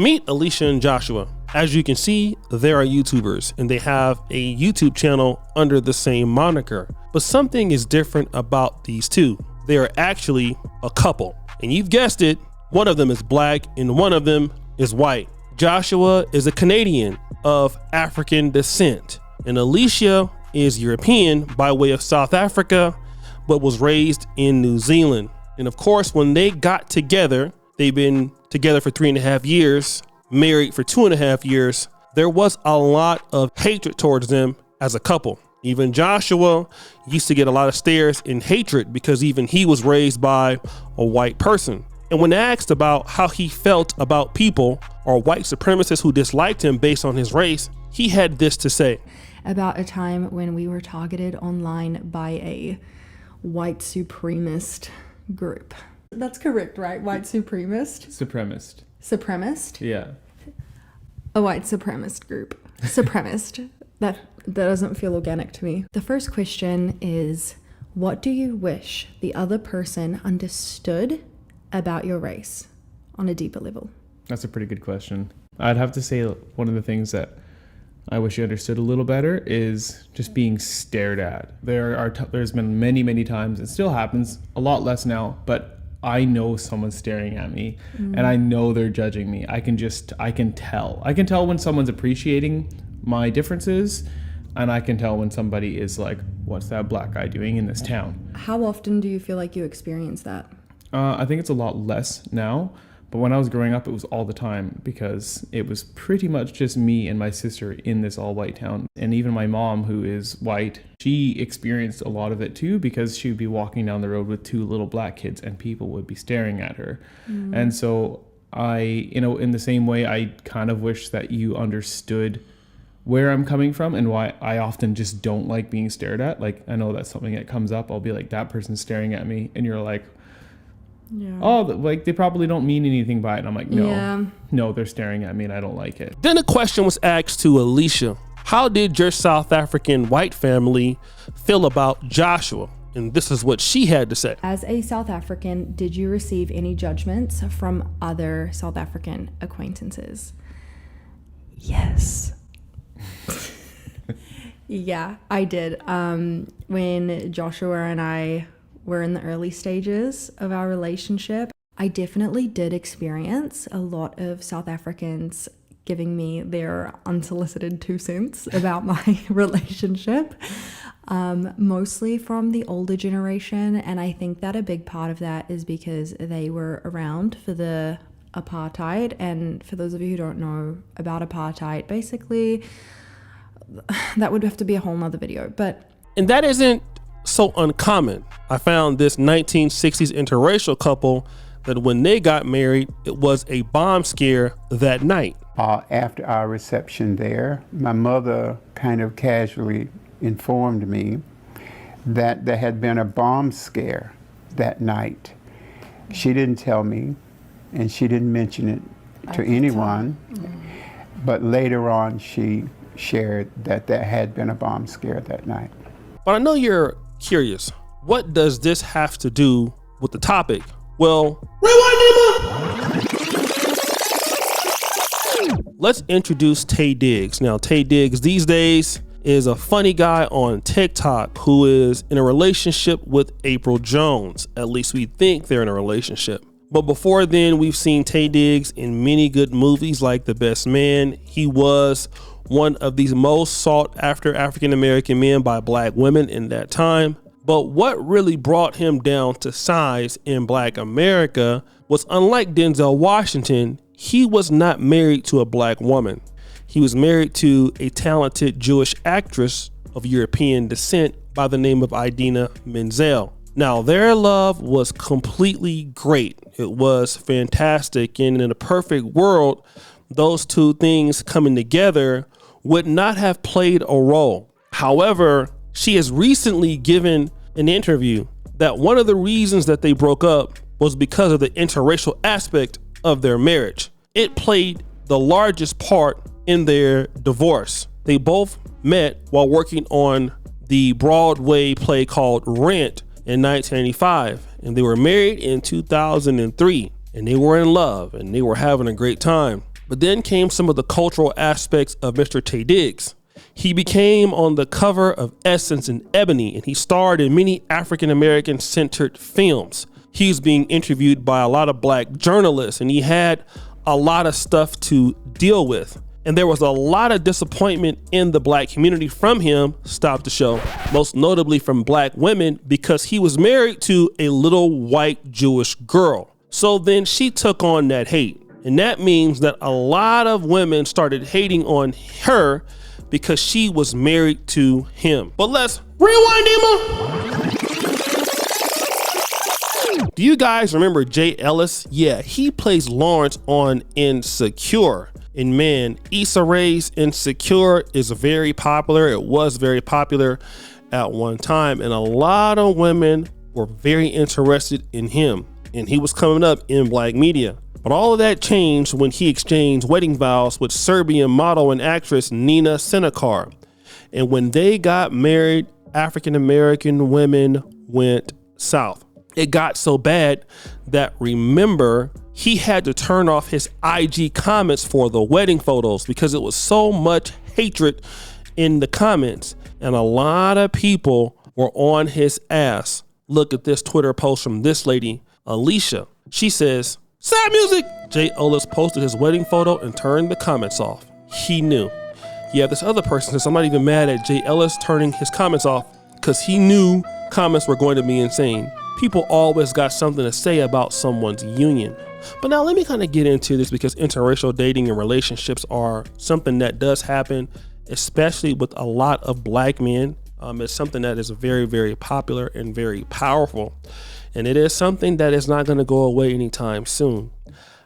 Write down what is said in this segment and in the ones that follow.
Meet Alicia and Joshua. As you can see, they are YouTubers and they have a YouTube channel under the same moniker. But something is different about these two. They are actually a couple. And you've guessed it, one of them is black and one of them is white. Joshua is a Canadian of African descent, and Alicia is European by way of South Africa, but was raised in New Zealand. And of course, when they got together, they've been together for 3.5 years, married for 2.5 years. There was a lot of hatred towards them as a couple. Even Joshua used to get a lot of stares and hatred because even he was raised by a white person. And when asked about how he felt about people or white supremacists who disliked him based on his race, he had this to say. About a time when we were targeted online by a white supremacist group. That's correct, right? White supremacist? Supremacist. Supremacist? Yeah. A white supremacist group. Supremacist. That doesn't feel organic to me. The first question is, what do you wish the other person understood about your race on a deeper level? That's a pretty good question. I'd have to say one of the things that I wish you understood a little better is just being stared at. There's been many times, it still happens, a lot less now, but I know someone's staring at me and I know they're judging me. I can tell. I can tell when someone's appreciating my differences, and I can tell when somebody is like, what's that black guy doing in this town? How often do you feel like you experience that? I think it's a lot less now, but when I was growing up, it was all the time because it was pretty much just me and my sister in this all-white town. And even my mom, who is white, she experienced a lot of it too because she would be walking down the road with 2 little black kids and people would be staring at her. And so in the same way, I kind of wish that you understood where I'm coming from and why I often just don't like being stared at. Like, I know that's something that comes up. I'll be like, that person's staring at me. And you're like, yeah. Oh, like they probably don't mean anything by it. And I'm like, no, they're staring at me and I don't like it. Then a question was asked to Alicia. How did your South African white family feel about Joshua? And this is what she had to say. As a South African, did you receive any judgments from other South African acquaintances? Yes. Yeah, I did. When Joshua and I were in the early stages of our relationship, I definitely did experience a lot of South Africans giving me their unsolicited 2 cents about my relationship, mostly from the older generation. And I think that a big part of that is because they were around for the apartheid. And for those of you who don't know about apartheid, basically, that would have to be a whole nother video. And that isn't so uncommon. I found this 1960s interracial couple that when they got married, it was a bomb scare that night. After our reception there, my mother kind of casually informed me that there had been a bomb scare that night. She didn't tell me, and she didn't mention it to anyone, but later on she shared that there had been a bomb scare that night. But I know you're curious. What does this have to do with the topic? Well, let's introduce Taye Diggs. Now, Taye Diggs these days is a funny guy on TikTok who is in a relationship with April Jones. At least we think they're in a relationship. But before then, we've seen Taye Diggs in many good movies like The Best Man. He was one of the most sought after African-American men by black women in that time. But what really brought him down to size in black America was, unlike Denzel Washington, he was not married to a black woman. He was married to a talented Jewish actress of European descent by the name of Idina Menzel. Now, their love was completely great. It was fantastic. And in a perfect world, those two things coming together would not have played a role. However, she has recently given an interview that one of the reasons that they broke up was because of the interracial aspect of their marriage. It played the largest part in their divorce. They both met while working on the Broadway play called Rent in 1985, and they were married in 2003, and they were in love and they were having a great time. But then came some of the cultural aspects of Mr. Taye Diggs. He became on the cover of Essence and Ebony, and he starred in many African-American centered films. He was being interviewed by a lot of black journalists, and he had a lot of stuff to deal with. And there was a lot of disappointment in the black community from him, stop the show, most notably from black women, because he was married to a little white Jewish girl. So then she took on that hate. And that means that a lot of women started hating on her because she was married to him. But let's rewind, Emma. Do you guys remember Jay Ellis? Yeah, he plays Lawrence on Insecure. And man, Issa Rae's Insecure is very popular. It was very popular at one time, and a lot of women were very interested in him, and he was coming up in black media. But all of that changed when he exchanged wedding vows with Serbian model and actress Nina Senekar. And when they got married, African-American women went south. It got so bad that, remember, he had to turn off his IG comments for the wedding photos because it was so much hatred in the comments. And a lot of people were on his ass. Look at this Twitter post from this lady, Alicia. She says, "Sad music." Jay Ellis posted his wedding photo and turned the comments off. He knew. Yeah, this other person says, "I'm not even mad at Jay Ellis turning his comments off because he knew comments were going to be insane." People always got something to say about someone's union. But now let me kind of get into this because interracial dating and relationships are something that does happen, especially with a lot of black men. It's something that is very, very popular and very powerful. And it is something that is not going to go away anytime soon.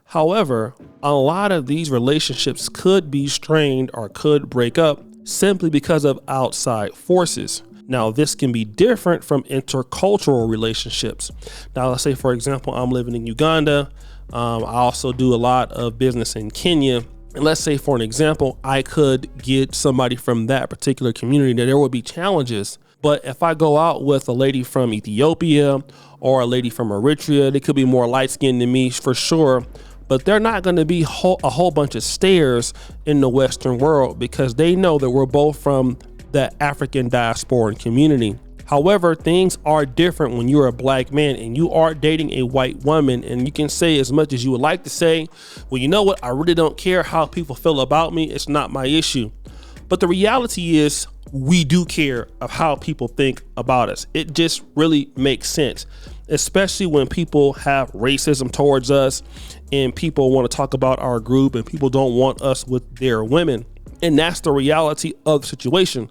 However, a lot of these relationships could be strained or could break up simply because of outside forces. Now, this can be different from intercultural relationships. Now, let's say, for example, I'm living in Uganda. I also do a lot of business in Kenya. And let's say, for an example, I could get somebody from that particular community that there would be challenges. But if I go out with a lady from Ethiopia or a lady from Eritrea, they could be more light-skinned than me for sure. But they're not going to be a whole bunch of stares in the Western world because they know that we're both from the African diaspora community. However, things are different when you're a black man and you are dating a white woman, and you can say as much as you would like to say, well, you know what? I really don't care how people feel about me. It's not my issue. But the reality is we do care of how people think about us. It just really makes sense, especially when people have racism towards us and people want to talk about our group and people don't want us with their women. And that's the reality of the situation.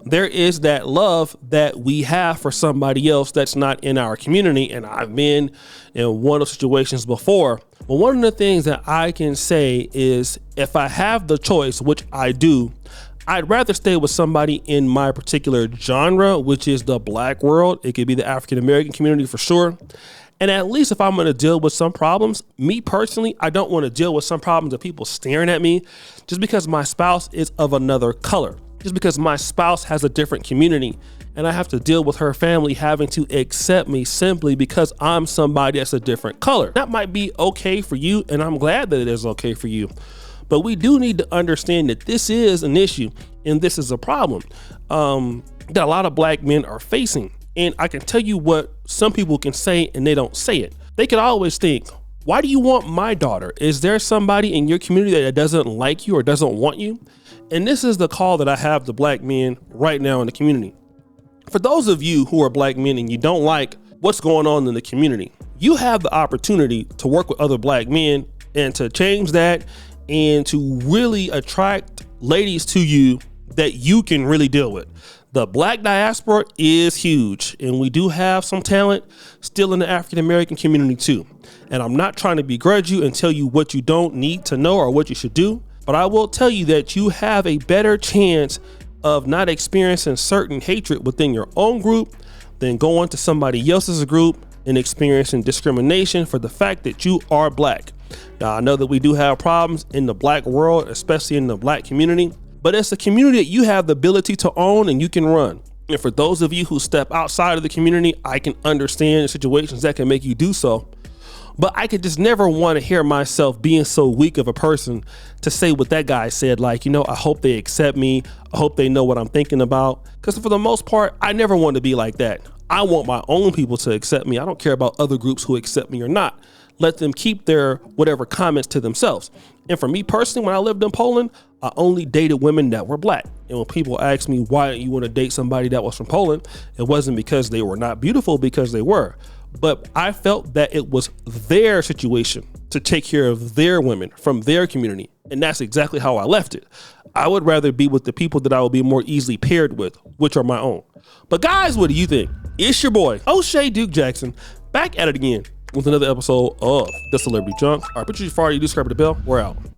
There is that love that we have for somebody else that's not in our community. And I've been in one of those situations before. But one of the things that I can say is if I have the choice, which I do, I'd rather stay with somebody in my particular genre, which is the black world. It could be the African-American community for sure. And at least if I'm going to deal with some problems, me personally, I don't want to deal with some problems of people staring at me just because my spouse is of another color, just because my spouse has a different community and I have to deal with her family having to accept me simply because I'm somebody that's a different color. That might be okay for you, and I'm glad that it is okay for you. But we do need to understand that this is an issue and this is a problem that a lot of black men are facing. And I can tell you what some people can say and they don't say it. They could always think, why do you want my daughter? Is there somebody in your community that doesn't like you or doesn't want you? And this is the call that I have to black men right now in the community. For those of you who are black men and you don't like what's going on in the community, you have the opportunity to work with other black men and to change that and to really attract ladies to you that you can really deal with. The black diaspora is huge, and we do have some talent still in the African-American community too. And I'm not trying to begrudge you and tell you what you don't need to know or what you should do, but I will tell you that you have a better chance of not experiencing certain hatred within your own group than going to somebody else's group and experiencing discrimination for the fact that you are black. Now, I know that we do have problems in the black world, especially in the black community, but it's a community that you have the ability to own and you can run. And for those of you who step outside of the community, I can understand the situations that can make you do so. But I could just never want to hear myself being so weak of a person to say what that guy said, like, you know, I hope they accept me. I hope they know what I'm thinking about. Because for the most part, I never want to be like that. I want my own people to accept me. I don't care about other groups who accept me or not. Let them keep their whatever comments to themselves. And for me personally, when I lived in Poland, I only dated women that were black. And when people ask me why you want to date somebody that was from Poland, it wasn't because they were not beautiful, because they were. But I felt that it was their situation to take care of their women from their community. And that's exactly how I left it. I would rather be with the people that I would be more easily paired with, which are my own. But guys, what do you think? It's your boy, O'Shea Duke Jackson, back at it again with another episode of The Celebrity Junk. All right, put your fire, you do subscribe to the bell. We're out.